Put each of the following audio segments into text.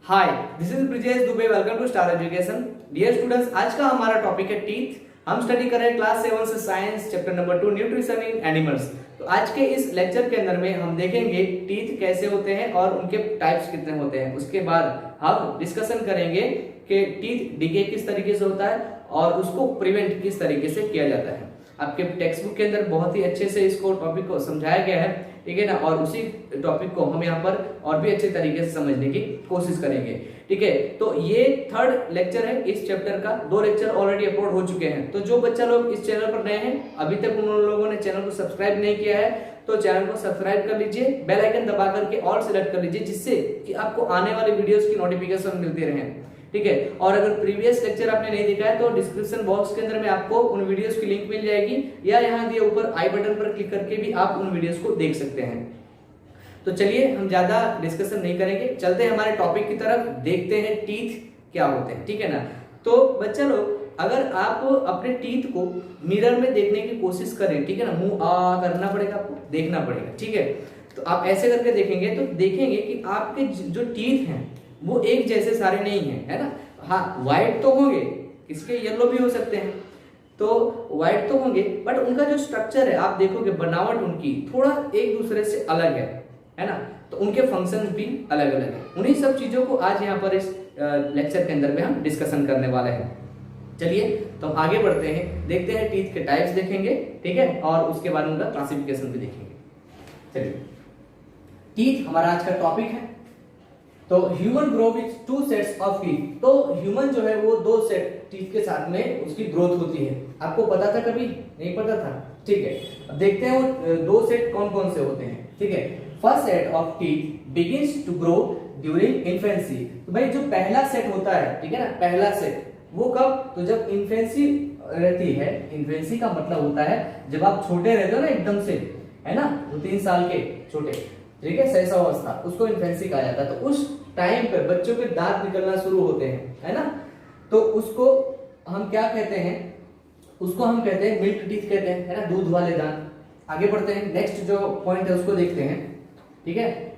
Hi, this is Brijesh Dubey. Welcome to Star Education. Dear students, आज का हमारा टॉपिक है टीथ। हम स्टडी कर रहे हैं क्लास 7 से science chapter number 2 nutrition in animals. तो आज के इस लेक्चर के अंदर में हम देखेंगे टीथ कैसे होते हैं और उनके टाइप्स कितने होते हैं। उसके बाद हम डिस्कशन करेंगे कि टीथ डिके किस तरीके से होता है और उसको प्रिवेंट किस तरीके से किया जाता है। आपके टेक्स्ट बुक के अंदर बहुत ही अच्छे से इसको टॉपिक को समझाया गया है, ठीक है ना। और उसी टॉपिक को हम यहाँ पर और भी अच्छे तरीके से समझने की कोशिश करेंगे, ठीक है। तो ये थर्ड लेक्चर है इस चैप्टर का। 2 लेक्चर ऑलरेडी अपलोड हो चुके हैं। तो जो बच्चा लोग इस चैनल पर नए हैं, अभी तक उन लोगों ने चैनल को सब्सक्राइब नहीं किया है, तो चैनल को सब्सक्राइब कर लीजिए, बेल आइकन दबा करके ऑल सिलेक्ट कर लीजिए, जिससे कि आपको आने वाले वीडियोस की नोटिफिकेशन मिलती रहे, ठीक है। और अगर प्रीवियस लेक्चर आपने नहीं देखा है तो डिस्क्रिप्शन बॉक्स के अंदर में आपको उन वीडियोस की लिंक मिल जाएगी, या यहाँ दिए ऊपर आई बटन पर क्लिक करके भी आप उन वीडियोस को देख सकते हैं। तो चलिए हम ज्यादा डिस्कशन नहीं करेंगे, चलते हैं हमारे टॉपिक की तरफ, देखते हैं टीथ क्या होते हैं, ठीक है ना। तो बच्चा लोग, अगर आप अपने टीथ को मिरर में देखने की कोशिश करें, ठीक है ना, मुंह आ करना पड़ेगा, आपको देखना पड़ेगा, ठीक है। तो आप ऐसे करके देखेंगे तो देखेंगे कि आपके जो टीथ हैं वो एक जैसे सारे नहीं है, है ना। हाँ, व्हाइट तो होंगे, इसके येलो भी हो सकते हैं, तो व्हाइट तो होंगे, बट उनका जो स्ट्रक्चर है आप देखोगे, बनावट उनकी थोड़ा एक दूसरे से अलग है ना। तो उनके फंक्शंस भी अलग अलग है। उन्हीं सब चीजों को आज यहाँ पर इस लेक्चर के अंदर में हम डिस्कशन करने वाले हैं। चलिए तो हम आगे बढ़ते हैं, देखते हैं टीथ के टाइप्स देखेंगे, ठीक है, और उसके बाद उनका क्लासिफिकेशन भी देखेंगे। चलिए, टीथ हमारा आज का टॉपिक है। तो human grow with 2 sets of teeth. तो ह्यूमन जो है वो 2 सेट टीथ के साथ में उसकी ग्रोथ होती है। आपको पता था कभी? नहीं पता था, ठीक है। अब देखते हैं वो 2 सेट कौन कौन से होते हैं, ठीक है। First set of teeth begins to grow during infancy. तो भाई जो पहला सेट होता है, ठीक है ना, पहला सेट वो कब? तो जब इन्फेंसी रहती है। इन्फेंसी का मतलब होता है जब आप छोटे रहते हो ना, एकदम से, है ना, 2-3 साल के छोटे, ठीक है, शैशवावस्था, उसको इन्फेंसी कहा जाता है। तो उस टाइम पे बच्चों के दांत निकलना शुरू होते हैं, है ना। तो उसको हम क्या कहते हैं? उसको हम कहते हैं मिल्क टीथ कहते हैं, है ना, दूध वाले दांत। आगे बढ़ते हैं, नेक्स्ट जो पॉइंट है उसको देखते हैं, ठीक है।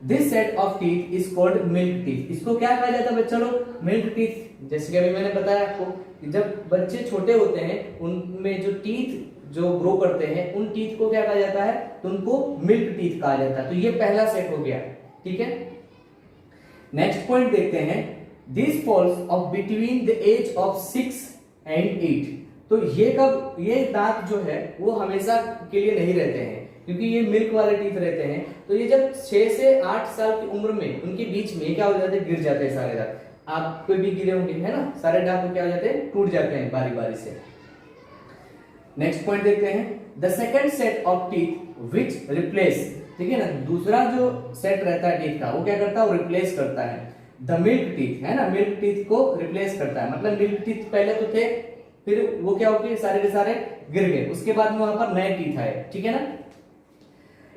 This set of teeth is called milk teeth. इसको क्या कहा जाता है बच्चा लोग? Milk teeth. जैसे कि अभी मैंने बताया आपको कि जब बच्चे छोटे होते हैं उनमें जो टीथ जो ग्रो करते हैं, उन टीथ को क्या कहा जाता है? तो उनको मिल्क टीथ कहा जाता है। तो ये पहला सेट हो गया, ठीक है। नेक्स्ट पॉइंट देखते हैं, this falls off between the age of 6 and 8। तो ये कब? ये दांत जो है वो हमेशा के लिए नहीं रहते हैं, क्योंकि ये मिल्क वाले टीथ रहते हैं। तो ये जब 6 से 8 साल की उम्र में उनके बीच में क्या हो जाते हैं? गिर जाते हैं सारे दांत। आप कोई भी गिरे होंगे, है ना, सारे दांत क्या हो जाते हैं? टूट जाते हैं बारी बारी से। नेक्स्ट पॉइंट देखते हैं, the second set of teeth which replace, ठीक है ना, दूसरा जो सेट रहता है टीथ का वो क्या करता है? वो रिप्लेस करता है द मिल्क टीथ, है ना, मिल्क टीथ को रिप्लेस करता है। मतलब मिल्क टीथ पहले तो थे, फिर वो क्या हो गए? सारे के सारे गिर गए, उसके बाद में वहां पर नए टीथ आए, ठीक है ना।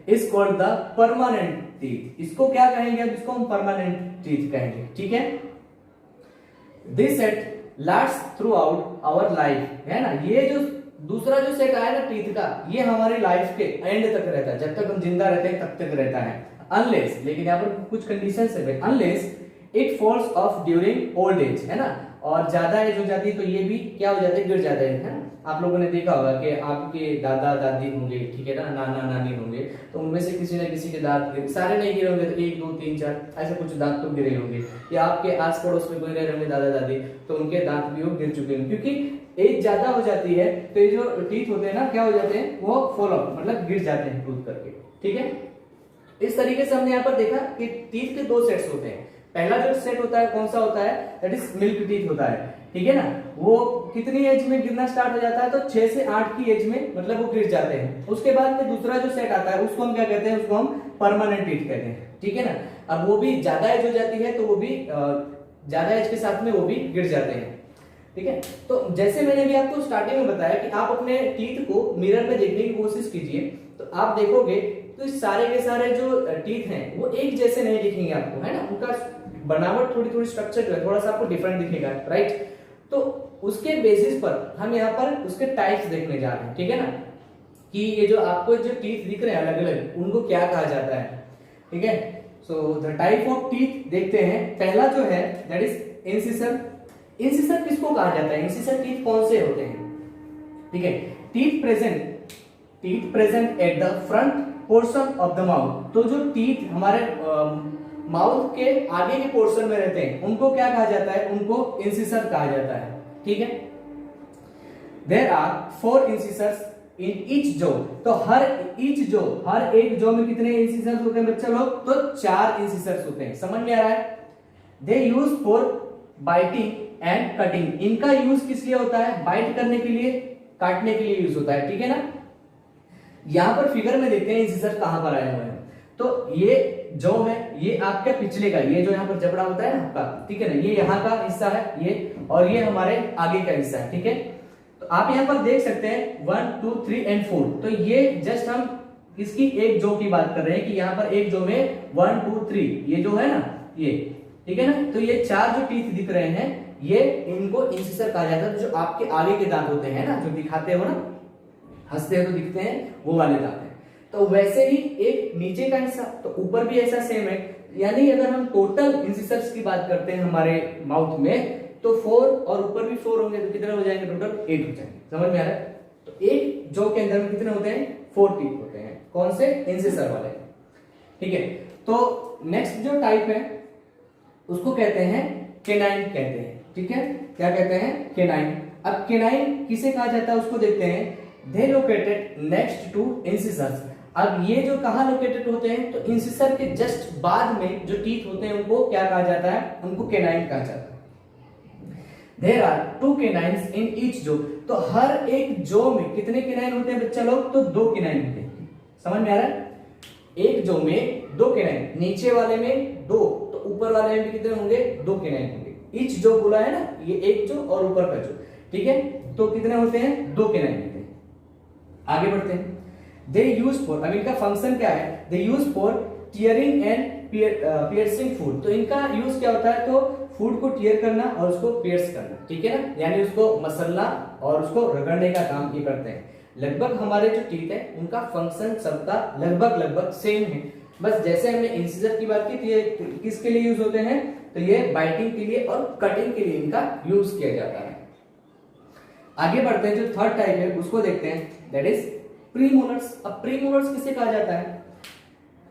Is called the permanent teeth. इसको क्या कहेंगे? अब इसको हम परमानेंट टीथ कहेंगे, ठीक है। This set lasts throughout our life, है ना। ये जो दूसरा जो सेट आया ना टीथ का, ये हमारी लाइफ के एंड तक रहता है, जब तक हम जिंदा रहते हैं तब तक रहता है। अनलेस, लेकिन यहाँ पर कुछ कंडीशंस है, unless it falls of during old age, है ना। और ज्यादा एज हो जाती है तो ये भी क्या हो जाते हैं? गिर जाते हैं, है ना। आप लोगों ने देखा होगा कि आपके दादा दादी होंगे, ठीक है ना, नाना नानी होंगे, तो उनमें से किसी न किसी के दांत गिरे, सारे नहीं गिरे होंगे तो 1 2 3 4 ऐसे कुछ दांत तो गिरे होंगे। या आपके आस पड़ोस में कोई रह रहे होंगे दादा दादी, तो उनके दांत भी वो गिर चुके होंगे, क्योंकि एज ज्यादा हो जाती है तो ये जो टीथ होते हैं ना, क्या हो जाते हैं? वो फॉल ऑफ, मतलब गिर जाते हैं टूट करके, ठीक है। इस तरीके से हमने यहाँ पर देखा कि टीथ के 2 सेट्स होते हैं। पहला जो सेट होता है कौन सा होता है? दैट इज मिल्क टीथ होता है, ठीक है ना। वो कितनी एज में गिरना स्टार्ट हो जाता है? तो 6 से 8 की एज में, मतलब वो गिर जाते हैं। उसके बाद में दूसरा जो सेट आता है उसको हम क्या कहते हैं? उसको हम परमानेंट टीथ कहते हैं, ठीक है ना। अब वो भी ज्यादा एज हो जाती है तो वो भी ज्यादा एज के साथ में वो भी गिर जाते हैं, ठीक है। तो जैसे मैंने भी आपको स्टार्टिंग में बताया कि आप अपने टीथ को मिरर में देखने की कोशिश कीजिए, तो आप देखोगे तो सारे के सारे जो टीथ हैं वो एक जैसे नहीं दिखेंगे आपको, है ना। उनका बनावट थोड़ी थोड़ी स्ट्रक्चर जो है थोड़ा सा आपको डिफरेंट दिखेगा, राइट। तो उसके बेसिस पर हम यहाँ पर उसके टाइप्स देखने जा रहे हैं, ठीक है ना, कि ये जो आपको जो टीथ दिख रहे हैं अलग अलग, उनको क्या कहा जाता है, ठीक है। So the type of teeth देखते हैं। पहला जो है दैट इज इंसिसर। इंसिसर किसको कहा जाता है? इंसिसर टीथ कौन से होते हैं? ठीक है, teeth present at the front portion of the mouth. तो जो टीथ हमारे माउथ के आगे के पोर्शन में रहते हैं उनको क्या कहा जाता है? उनको इंसिसर कहा जाता है। ठीक है, there are 4 incisors in each jaw. तो हर एक जॉ में कितने इंसिसर्स होते हैं बच्चा लोग? तो 4 इंसिसर्स होते हैं। समझ में आ रहा है? They use for biting and cutting. इनका यूज किस लिए होता है? बाइट करने के लिए, काटने के लिए यूज होता है। ठीक है ना, यहां पर फिगर में देखते हैं इंसिसर कहां पर आए हुए हैं। तो ये जो है ये आपके पिछले का, ये जो यहाँ पर जबड़ा होता है ना आपका, ठीक है ना, ये यहाँ का हिस्सा है ये, और ये हमारे आगे का हिस्सा है। ठीक है, तो आप यहाँ पर देख सकते हैं 1 2 3 एंड 4। तो ये जस्ट हम इसकी एक जो की बात कर रहे हैं कि यहाँ पर एक जो में 1 2 3 ये जो है ना ये, ठीक है ना, तो ये 4 जो टीथ दिख रहे हैं ये इनको इंसिसर कहा जाता है। जो आपके आगे के दांत होते हैं ना, जो दिखाते हो ना, हंसते हो तो दिखते हैं, वो वाले दांत हैं। तो वैसे ही एक नीचे का हिस्सा, तो ऊपर भी ऐसा सेम है। यानी अगर हम टोटल इंसिसर्स की बात करते हैं हमारे माउथ में, तो 4 और ऊपर भी 4 होंगे, तो कितने हो जाएंगे? टोटल 8 हो जाएंगे। समझ में आ रहा है? तो एक जॉ के अंदर में कितने होते हैं? 4 टीथ होते हैं। कौन से? इंसिसर वाले। ठीक है, तो नेक्स्ट जो टाइप है उसको कहते हैं केनाइन कहते हैं। ठीक है, क्या कहते हैं? केनाइन। अब केनाइन किसे कहा जाता है उसको देखते हैं। दे लोकेटेड नेक्स्ट टू इंसिसर्स। अब ये जो कहां लोकेटेड होते हैं? तो इंसिसर के जस्ट बाद में जो टीथ होते हैं उनको क्या कहा जाता है? उनको केनाइन कहा जाता है। There are 2 canines in each jaw। तो हर एक जॉ में कितने केनाइन होते हैं बच्चा लोग? तो 2 केनाइन होते हैं। समझ में आ रहा है? एक जॉ में 2 केनाइन, नीचे वाले में 2, तो ऊपर वाले में भी कितने होंगे? 2 केनाइन होंगे। ईच जॉ बोला है ना, ये एक जॉ और ऊपर का जॉ। ठीक है, तो कितने होते हैं? 2 केनाइन होते हैं। आगे बढ़ते हैं। दे यूज फॉर, अब इनका फंक्शन क्या है? They use for tearing and piercing food. तो इनका यूज क्या होता है? तो फूड को टीयर करना और उसको पियर्स करना। ठीक है ना, यानी उसको मसलना और उसको रगड़ने का काम ये करते हैं। लगभग हमारे जो टीथ है उनका फंक्शन सबका लगभग सेम है। बस जैसे हमने इंसिजर की बात की थी, ये किसके लिए यूज होते हैं? तो ये बाइटिंग के लिए और कटिंग के लिए इनका यूज किया जाता है। आगे बढ़ते हैं, जो थर्ड टाइप है उसको देखते हैं, दैट इज प्रीमोलर्स। अब प्रीमोलर्स किसे कहा जाता है?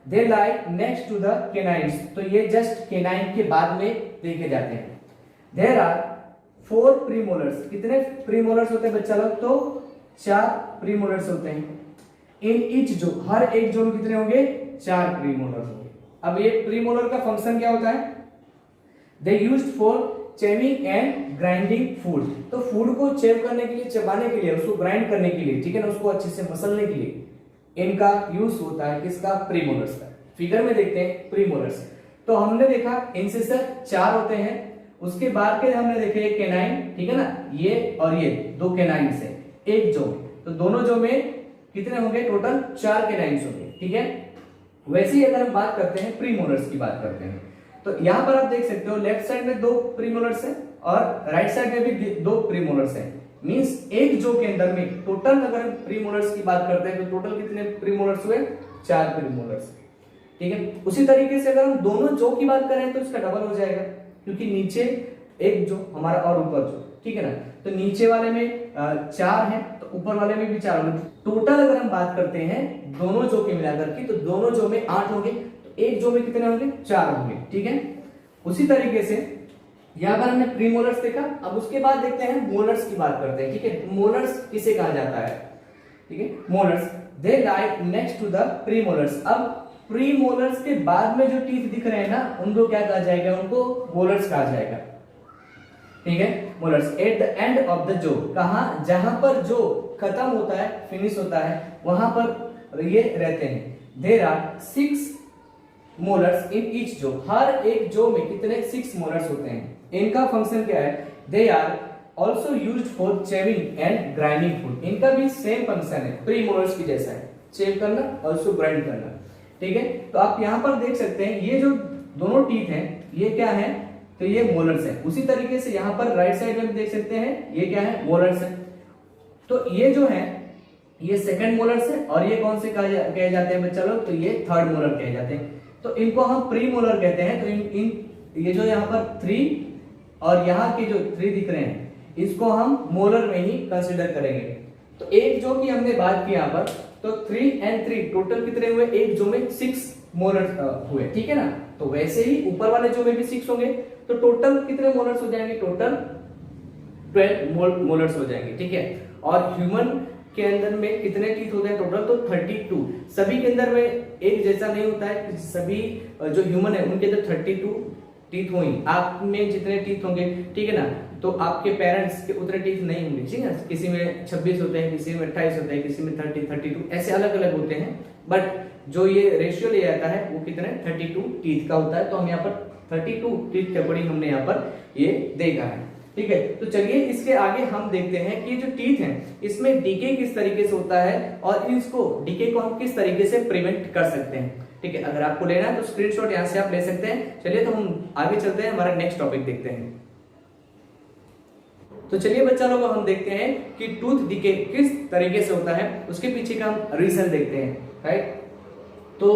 दे लाई नेक्स्ट टू द केनाइन्स। तो ये जस्ट केनाइन के बाद में देखे जाते हैं। There are 4 premolars. कितने प्रीमोलर्स होते हैं बच्चा लोग? तो 4 प्रीमोलर्स होते हैं। इन ईच जो, हर एक जो में कितने होंगे? 4 प्रीमोलर्स होंगे। अब ये प्रीमोलर का फंक्शन क्या होता है? They used for chewing and grinding food. तो फूड को चेव करने के लिए, चबाने के लिए, उसको ग्राइंड करने के लिए, ठीक है ना, उसको अच्छे से मसलने के लिए इनका यूज होता है। किसका? प्रीमोलर्स का। फिगर में देखते हैं प्रीमोलर्स। तो हमने देखा इंसिसर 4 होते हैं, उसके बाद के हमने देखे एक केनाइन, ठीक है ना, ये और ये 2 केनाइन से एक जॉ, तो दोनों जॉ में कितने होंगे? टोटल 4 केनाइन्स होंगे। ठीक है, वैसे ही अगर हम बात करते हैं प्रीमोलर्स की बात करते हैं, तो यहां पर आप देख सकते हो लेफ्ट साइड में 2 प्रीमोलर्स हैं और राइट साइड में भी 2 प्रीमोलर्स हैं। मींस एक जॉ के अंदर में टोटल अगर हम प्रीमोलर्स की बात करते हैं तो टोटल कितने प्रीमोलर्स हुए? 4 प्रीमोलर्स। ठीक है, उसी तरीके से अगर हम दोनों जॉ की बात करें तो इसका डबल हो जाएगा, क्योंकि नीचे एक जॉ हमारा और ऊपर जॉ, ठीक है ना, तो नीचे वाले में 4 है तो ऊपर वाले में भी 4 होंगे। टोटल अगर हम बात करते हैं दोनों जॉ के मिलाकर की, तो दोनों जॉ में 8 होंगे, तो एक जॉ में कितने होंगे? 4 होंगे। ठीक है, उसी तरीके से यहाँ पर हमने प्रीमोलर्स देखा। अब उसके बाद देखते हैं मोलर्स की बात करते हैं। ठीक है, मोलर्स किसे कहा जाता है? ठीक है, molars they lie next to the premolars. अब प्रीमोलर्स के बाद में जो टीथ दिख रहे हैं ना, उनको क्या कहा जाएगा? उनको मोलर्स कहा जाएगा। ठीक है, molars at the end of the jaw. कहां? जहां पर जो खत्म होता है, फिनिश होता है, वहां पर ये रहते हैं। There are 6 molars in each jaw. हर एक जॉ में कितने? 6 मोलर्स होते हैं। इनका फंक्शन क्या है? They are also used for chewing and grinding food. इनका भी सेम फंक्शन है, प्रीमोलर्स की जैसा है, चेव करना और उसको ग्राइंड करना। ठीक है, तो आप यहां पर देख सकते हैं ये जो दोनों टीथ हैं ये क्या है? तो ये मोलर्स है। उसी तरीके से यहां पर राइट साइड में देख सकते हैं ये क्या है? मोलर्स है। तो ये जो है ये सेकंड मोलर्स है और ये कौन से कहे जाते हैं बच्चा लोग? तो ये थर्ड मोलर कहे जाते हैं। तो इनको हम प्रीमोलर कहते हैं। तो इन ये जो यहाँ पर 3 और यहाँ के जो 3 दिख रहे हैं इसको हम मोलर में ही कंसिडर करेंगे। तो एक जो कि हमने बात की यहाँ पर, तो 3 and 3 टोटल कितने हुए, एक जो में 6 मोलर हुए, ठीक है ना। तो वैसे ही ऊपर वाले जो में भी 6 होंगे, तो टोटल कितने मोलर्स हो जाएंगे, टोटल 12 मोलर्स हो जाएंगे, ठीक है। और ह्यूमन के अंदर में कितने टीथ होते हैं टोटल, तो 32। सभी के अंदर में एक जैसा नहीं होता है, सभी जो ह्यूमन है उनके अंदर 32 टीथ होंगे। आप में जितने टीथ होंगे, ठीक है ना, तो आपके पेरेंट्स के उतने टीथ नहीं होंगे, ठीक है। किसी में 26 होते हैं, किसी में 28 होते हैं, किसी में 30, 32 ऐसे अलग अलग होते हैं। बट जो ये रेशियो लिया जाता है वो कितने 32 टीथ का होता है। तो हम यहाँ पर 32 टीथ के अकॉर्डिंग हमने यहाँ पर ये देखा है, ठीक है। तो चलिए इसके आगे हम देखते हैं कि जो टीथ हैं इसमें डीके किस तरीके से होता है और इसको डीके को हम किस तरीके से प्रिवेंट कर सकते हैं, ठीक है। अगर आपको लेना है तो स्क्रीनशॉट यहाँ से आप ले सकते हैं। चलिए तो हम आगे चलते हैं, हमारा नेक्स्ट टॉपिक देखते हैं। तो चलिए बच्चा लोग हम देखते हैं कि टूथ डीके किस तरीके से होता है, उसके पीछे का हम रीजन देखते हैं, राइट। तो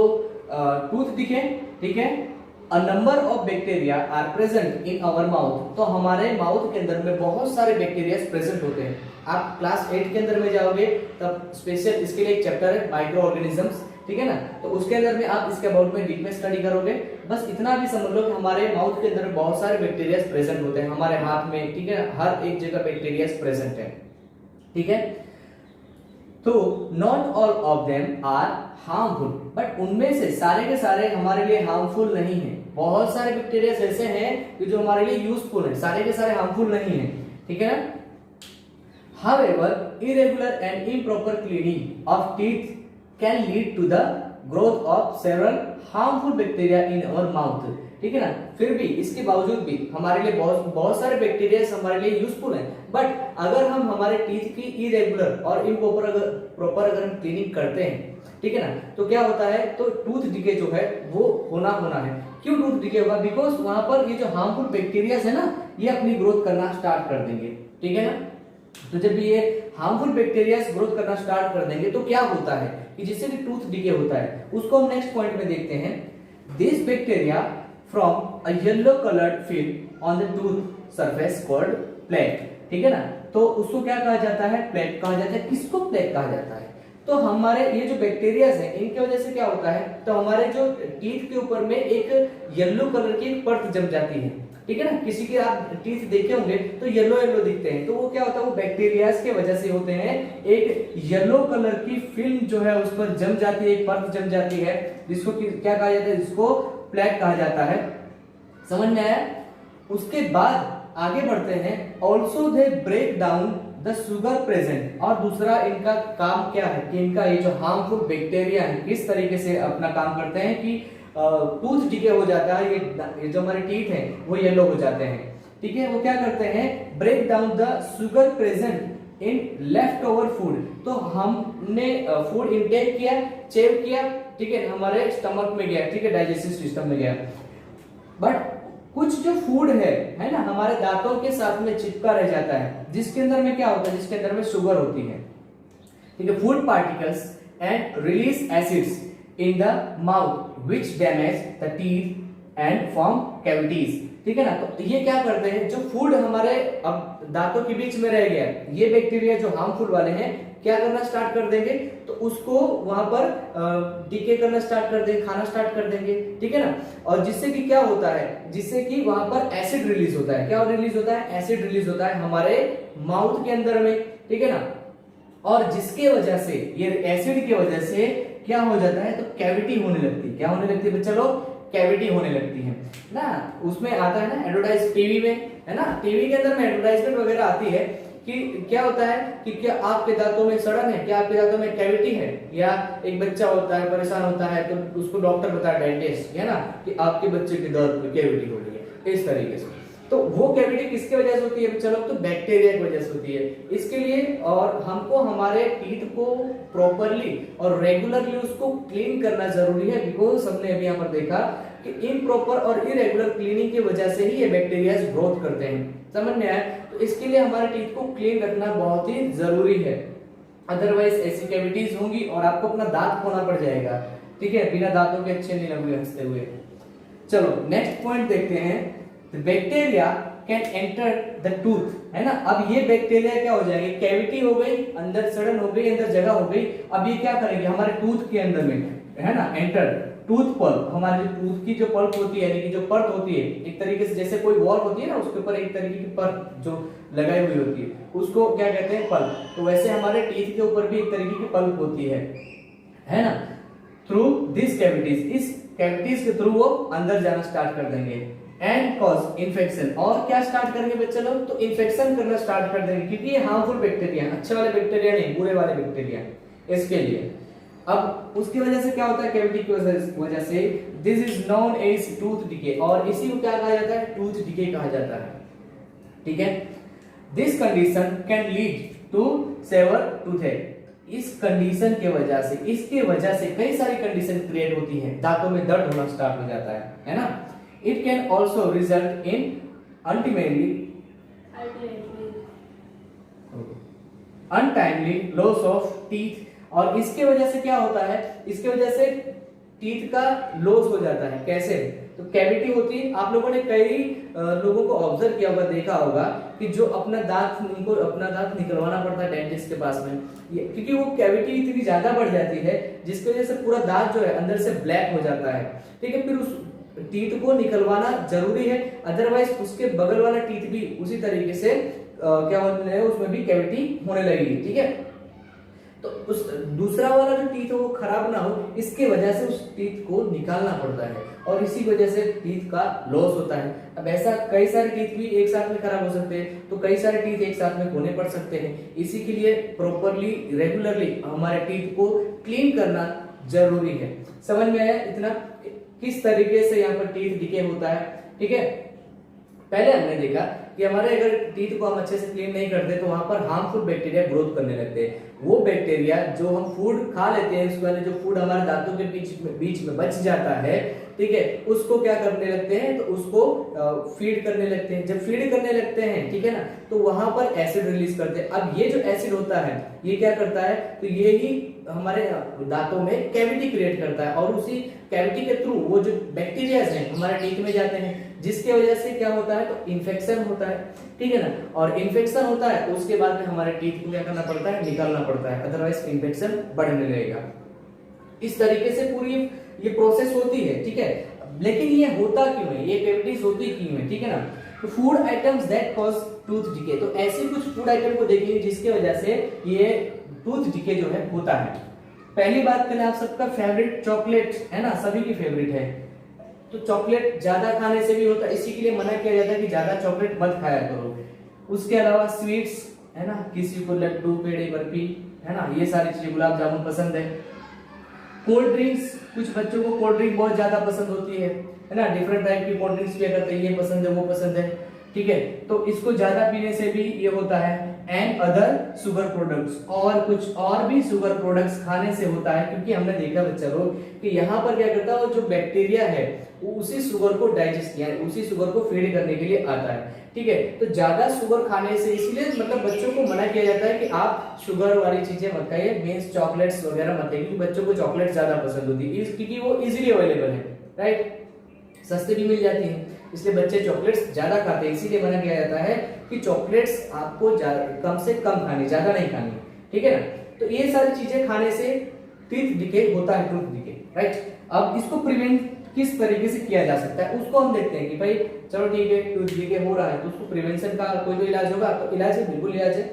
टूथ डीके, ठीक है, a number of bacteria are present in our mouth. तो हमारे माउथ के अंदर में बहुत सारे बैक्टीरिया प्रेजेंट होते हैं। आप क्लास 8 के अंदर में जाओगे तब स्पेशल इसके लिए एक चैप्टर है माइक्रो ऑर्गेनिजम्स, ठीक है ना। तो उसके अंदर में आप इसके अबाउट में डीप में स्टडी करोगे। बस इतना भी समझ लो कि हमारे माउथ के अंदर बहुत सारे बैक्टीरिया प्रेजेंट होते हैं, हमारे हाथ में, ठीक है, हर एक जगह बैक्टीरिया प्रेजेंट है, ठीक है। तो not all of them are harmful, but उनमें से सारे के सारे हमारे लिए हार्मफुल नहीं है। बहुत सारे बैक्टीरिया ऐसे हैं कि जो हमारे लिए यूजफुल है, सारे के सारे हार्मफुल नहीं है, ठीक है ना। However, irregular and improper cleaning of teeth can lead to the growth of several harmful bacteria in our mouth, ठीक है ना। फिर भी इसके बावजूद भी हमारे लिए बहुत सारे बैक्टीरिया हमारे लिए यूजफुल हैं। बट अगर हम हमारे टीथ की इरेगुलर और प्रॉपर अगर हम क्लीनिंग करते हैं, ठीक है ना, तो क्या होता है, तो टूथ डीके जो है वो होना है। क्यों टूथ डीके होगा, बिकॉज वहां पर ये जो हार्मफुल बैक्टीरिया है ना, ये अपनी ग्रोथ करना स्टार्ट कर देंगे, ठीक है ना। तो जब ये हार्मफुल बैक्टीरिया ग्रोथ करना स्टार्ट कर देंगे तो क्या होता है कि जिससे कि टूथ डीके होता है, उसको हम नेक्स्ट पॉइंट में देखते हैं। This bacteria from a yellow coloured film on the tooth surface called plaque, ठीक है ना। तो उसको क्या कहा जाता है, प्लेक कहा जाता है। किसको प्लेक कहा जाता है, तो हमारे ये जो बैक्टीरिया है इनके वजह से क्या होता है, तो हमारे जो टीथ के ऊपर में एक येलो कलर की एक परत जम जाती है, ठीक है ना। किसी के आप टीथ देखे होंगे तो येलो येलो दिखते हैं, तो वो क्या होता है, वो बैक्टीरिया की वजह से होते हैं। एक येलो कलर की फिल्म जो है उस पर जम जाती है, एक परत जम जाती है, जिसको क्या कहा जाता है, जिसको प्लेक कहा जाता है। समझ में आया। उसके बाद आगे बढ़ते हैं। Also they break down the sugar present, और दूसरा इनका काम क्या है कि इनका ये जो हार्मफुल बैक्टीरिया है किस तरीके से अपना काम करते हैं कि टूथ डीके हो जाता है, ये जो हमारे टीथ हैं वो येलो हो जाते हैं, ठीक है। वो क्या करते हैं, break down the sugar present in leftover food. तो हमने फूड इनटेक किया, चेव किया, ठीक है, हमारे स्टमक में गया, ठीक है, डाइजेस्टिव सिस्टम में गया। बट कुछ जो फूड है ना, हमारे दांतों के साथ में चिपका रह जाता है, जिसके अंदर में क्या होता है, जिसके अंदर में शुगर होती है, ठीक है। Food particles and release acids in the mouth which damage the teeth and form cavities, ठीक है ना। तो ये क्या करते हैं, जो फूड हमारे अब दांतों के बीच में रह गया, ये बैक्टीरिया जो हार्मफुल वाले हैं क्या करना स्टार्ट कर देंगे, तो उसको वहां पर डीके करना स्टार्ट कर देंगे, खाना स्टार्ट कर देंगे, ठीक है ना। और जिससे कि क्या होता है, जिससे कि वहां पर एसिड रिलीज होता है। क्या रिलीज होता है, एसिड रिलीज होता है हमारे माउथ के अंदर में, ठीक है ना। और जिसके वजह से, ये एसिड की वजह से क्या हो जाता है, तो कैविटी होने लगती है। क्या होने लगती है बच्चा लोग, कैविटी होने लगती है ना। उसमें आता है ना एडवर्टाइज टीवी में, है ना, टीवी के अंदर में एडवर्टाइजमेंट वगैरह आती है कि क्या होता है कि क्या आपके दांतों में सड़न है, क्या आपके दांतों में कैविटी है, या एक बच्चा होता है परेशान होता है तो उसको डॉक्टर बताता है, डेंटिस्ट, है ना, कि आपके बच्चे के दांत में कैविटी हो रही है, इस तरीके से। तो वो कैविटी किसके वजह से होती है, चलो तो बैक्टीरिया की वजह से होती है। इसके लिए और हमको हमारे टीथ को प्रॉपरली और रेगुलरली उसको क्लीन करना जरूरी है, बिकॉज हमने अभी यहाँ पर देखा कि इम्प्रॉपर और इरेगुलर क्लीनिंग की वजह से ही ये बैक्टीरिया ग्रोथ करते हैं। समझ में आया। तो इसके लिए हमारे टीथ को क्लीन रखना बहुत ही जरूरी है, अदरवाइज ऐसी कैविटीज होंगी और आपको अपना दांत खोना पड़ जाएगा। ठीक है, बिना दांतों के अच्छे नहीं लगे हंसते हुए। चलो नेक्स्ट पॉइंट देखते हैं। Bacteria can enter the tooth, है ना। अब ये बैक्टीरिया क्या हो जाएंगे, कैविटी हो गई, अंदर सड़न हो गई, अंदर जगह हो गई। अब ये क्या करेंगे हमारे टूथ के अंदर में, है ना, एंटर टूथ पल्प, हमारे जो टूथ की जो पल्प होती है, यानी कि जो परत होती है, एक तरीके से जैसे कोई वॉल होती है ना, उसके ऊपर एक तरीके की परत जो लगाई हुई होती है, उसको क्या कहते हैं, पल्प। तो वैसे हमारे टीथ के ऊपर भी एक तरीके की पल्प होती है ना। थ्रू दिस कैविटीज, इस कैविटीज के थ्रू वो अंदर जाना स्टार्ट कर देंगे। एंड कॉज इन्फेक्शन, और क्या स्टार्ट करेंगे बच्चे लोग, तो इन्फेक्शन करना स्टार्ट कर देंगे, क्योंकि ये हार्मफुल बैक्टीरिया, अच्छे वाले बैक्टीरिया नहीं, बुरे वाले बैक्टीरिया इसके लिए। अब उसकी वजह से क्या होता है, कैविटी की वजह से, this is known as tooth decay, और इसी को क्या कहा जाता है, टूथ डिके कहा जाता है, ठीक है। This condition can lead to severe toothache, इस कंडीशन के वजह से, इसके वजह से कई सारी कंडीशन क्रिएट होती हैं, दांतों में दर्द होना स्टार्ट हो जाता है ना। It can also result in untimely loss of teeth, और इसके वजह से क्या होता है, इसके वजह से टीथ का लॉस हो जाता है। कैसे, तो कैविटी होती है, आप लोगों ने कई लोगों को ऑब्जर्व किया होगा, देखा होगा कि जो अपना दांत, उनको अपना दांत निकलवाना पड़ता है डेंटिस्ट के पास में, क्योंकि वो कैविटी इतनी ज्यादा बढ़ जाती है, जिसकी वजह से पूरा दांत जो है अंदर से ब्लैक हो जाता है, ठीक है। फिर उस टीथ को निकलवाना जरूरी है, अदरवाइज उसके बगल वाला टीथ भी उसी तरीके से क्या होने लगे, उसमें भी कैविटी होने लगेगी, ठीक है। तो उस दूसरा वाला जो टीथ है वो खराब ना हो, इसके वजह से उस टीथ को निकालना पड़ता है, और इसी वजह से टीथ का लॉस होता है। अब ऐसा कई सारे टीथ भी एक साथ में खराब हो सकते हैं, तो कई सारे टीथ एक साथ में होने पड़ सकते हैं। इसी के लिए प्रॉपरली रेगुलरली हमारे टीथ को क्लीन करना जरूरी है। समझ में आया इतना, किस तरीके से यहाँ पर टीथ डिके होता है, ठीक है। पहले हमने देखा कि हमारे अगर टीथ को हम अच्छे से क्लीन नहीं करते तो वहां पर हार्मफुल बैक्टीरिया ग्रोथ करने लगते हैं। वो बैक्टीरिया जो हम फूड खा लेते हैं, उसके बाद जो फूड हमारे दांतों के बीच में बच जाता है, ठीक है, उसको क्या करने लगते हैं, तो उसको फीड करने लगते हैं। जब फीड करने लगते हैं, ठीक है ना, तो वहां पर एसिड रिलीज करते हैं। अब ये जो एसिड होता है ये क्या करता है, तो ये ही हमारे दांतों में कैविटी क्रिएट करता है, और उसी कैविटी के थ्रू वो जो बैक्टीरिया हैं हमारे टीथ में जाते हैं, जिसके वजह से क्या होता है, तो इन्फेक्शन होता है, ठीक है ना। और इन्फेक्शन होता है तो उसके बाद में हमारे टीथ को क्या करना पड़ता है, निकालना पड़ता है, अदरवाइज इन्फेक्शन बढ़ने लगेगा। इस तरीके से पूरी ये प्रोसेस होती है, ठीक है। लेकिन ये होता क्यों है, ये कैविटीज होती क्यों है, ठीक है ना। तो food items that cause tooth decay, तो ऐसे कुछ फूड आइटम को देखेंगे जिसकी वजह से ये टूथ डिके जो है होता है। पहली बात करें, आप सबका फेवरेट चॉकलेट है ना, सभी की फेवरेट है, तो चॉकलेट ज्यादा खाने से भी होता है, इसी के लिए मना किया जाता है कि ज्यादा चॉकलेट मत खाया करो। उसके अलावा स्वीट्स है ना, किसी को लड्डू, पेड़े, बर्फी है ना, ये सारी चीजें, गुलाब जामुन पसंद है। कोल्ड ड्रिंक्स, कुछ बच्चों को कोल्ड ड्रिंक बहुत ज्यादा पसंद होती है ना, डिफरेंट टाइप की कोल्ड ड्रिंक्स पिया करते हैं, ये पसंद है वो पसंद है, ठीक है। तो इसको ज्यादा पीने से भी ये होता है। एंड अदर शुगर प्रोडक्ट्स, और कुछ और भी शुगर प्रोडक्ट्स खाने से होता है, क्योंकि हमने देखा बच्चा लोग कि यहाँ पर क्या करता है, वो जो बैक्टीरिया है वो उसी शुगर को डाइजेस्ट किया, उसी शुगर को फीड करने के लिए आता है, ठीक है। तो ज्यादा शुगर खाने से, इसलिए मतलब बच्चों को मना किया जाता है कि आप शुगर वाली चीजें मत खाइए, मींस चॉकलेट्स वगैरह मत खाइए, क्योंकि बच्चों को चॉकलेट ज्यादा पसंद होती है, क्योंकि वो इजीली अवेलेबल है, राइट, सस्ते भी मिल जाती हैं, इसलिए बच्चे चॉकलेट्स ज्यादा खाते हैं। इसीलिए मना किया जाता है कि चॉकलेट्स आपको कम से कम खानी, ज्यादा नहीं खानी, ठीक है ना। तो ये सारी चीजें खाने से टीथ डिके होता है, टूथ डिके, राइट। अब इसको प्रिवेंट किस तरीके से किया जा सकता है उसको हम देखते हैं कि भाई चलो ठीक है, टूथ डिके हो रहा है तो उसको प्रिवेंशन का कोई तो इलाज होगा, तो इलाज है, बिल्कुल इलाज है,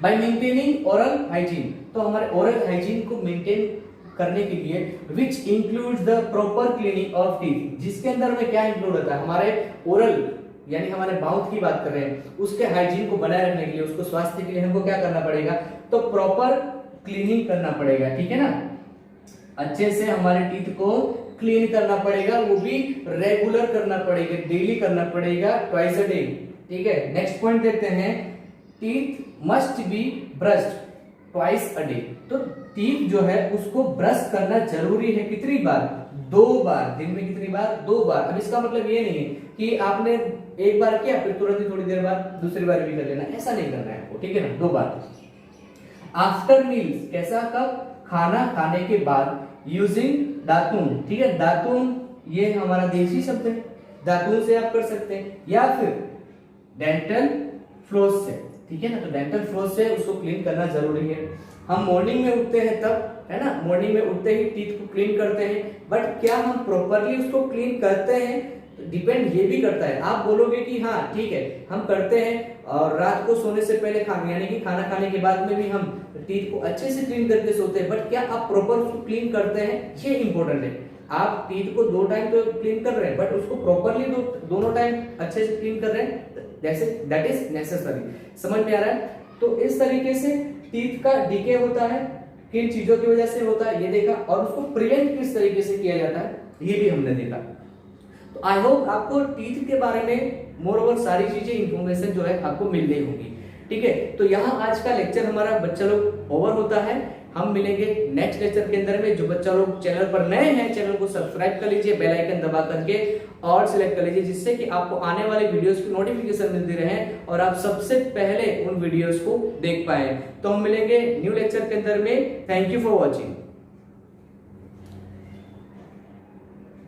बाय मेंटेनिंग ओरल हाइजीन। तो हमारे ओरल हाइजीन को मेंटेन करने के लिए which includes the proper cleaning of teeth, जिसके अंदर में क्या इंक्लूड होता है, हमारे ओरल यानी हमारे माउथ की बात कर रहे हैं, उसके हाइजीन को बनाए रखने के लिए, उसको स्वास्थ्य के लिए हमको क्या करना पड़ेगा, तो प्रॉपर क्लीनिंग करना पड़ेगा, ठीक है ना। अच्छे से हमारे टीथ को क्लीन करना पड़ेगा, वो भी रेगुलर करना पड़ेगा, डेली करना पड़ेगा, ट्वाइस अ डे, ठीक है। नेक्स्ट पॉइंट देखते हैं, teeth must be brushed twice a day. तो टीथ जो है उसको ब्रश करना जरूरी है, कितनी बार, 2 बार, दिन में कितनी बार, 2 बार। अब इसका मतलब ये नहीं है कि आपने एक बार किया फिर तुरंत ही थोड़ी देर बाद दूसरी बार भी कर लेना, ऐसा नहीं करना है आपको, ठीक है ना, 2 बार। आफ्टर मील्स, कैसा, कब, खाना खाने के बाद, यूजिंग दातून, ठीक है। दातून ये हमारा देसी शब्द है, दातून से आप कर सकते हैं, या फिर डेंटल फ्लोस से, ठीक है ना। तो डेंटल फ्लोस से उसको क्लीन करना जरूरी है। हम मॉर्निंग में उठते हैं तब, है ना, मॉर्निंग में उठते ही टीथ को क्लीन करते हैं, बट क्या हम प्रॉपरली उसको क्लीन करते हैं, डिपेंड ये भी करता है। आप बोलोगे कि हाँ ठीक है हम करते हैं, और रात को सोने से पहले यानी कि खाना खाने के बाद में भी हम टीथ को अच्छे से क्लीन करके सोते हैं, बट क्या आप प्रॉपर उसको क्लीन करते हैं, ये इंपॉर्टेंट है। आप टीथ को 2 टाइम तो क्लीन कर रहे हैं, बट उसको प्रॉपरली दोनों टाइम अच्छे से क्लीन कर रहे हैं, दैट इज नेसेसरी। समझ में आ रहा है। तो इस तरीके से टीथ का डीके होता है, किन चीजों की वजह से होता है ये देखा, और उसको प्रिवेंट किस तरीके से किया जाता है ये भी हमने देखा। तो आई होप आपको टीथ के बारे में मोर ओवर सारी चीजें इंफॉर्मेशन जो है आपको मिल गई होगी, ठीक है। तो यहाँ आज का लेक्चर हमारा बच्चा लोग ओवर होता है। हम मिलेंगे नेक्स्ट लेक्चर के अंदर में। जो बच्चा लोग चैनल पर नए हैं, चैनल को सब्सक्राइब कर लीजिए, बेल आइकन दबा करके और सिलेक्ट कर लीजिए, जिससे कि आपको आने वाले वीडियोस की नोटिफिकेशन मिलती रहे और आप सबसे पहले उन वीडियोस को देख पाए। तो हम मिलेंगे न्यू लेक्चर के अंदर में। Thank you for watching.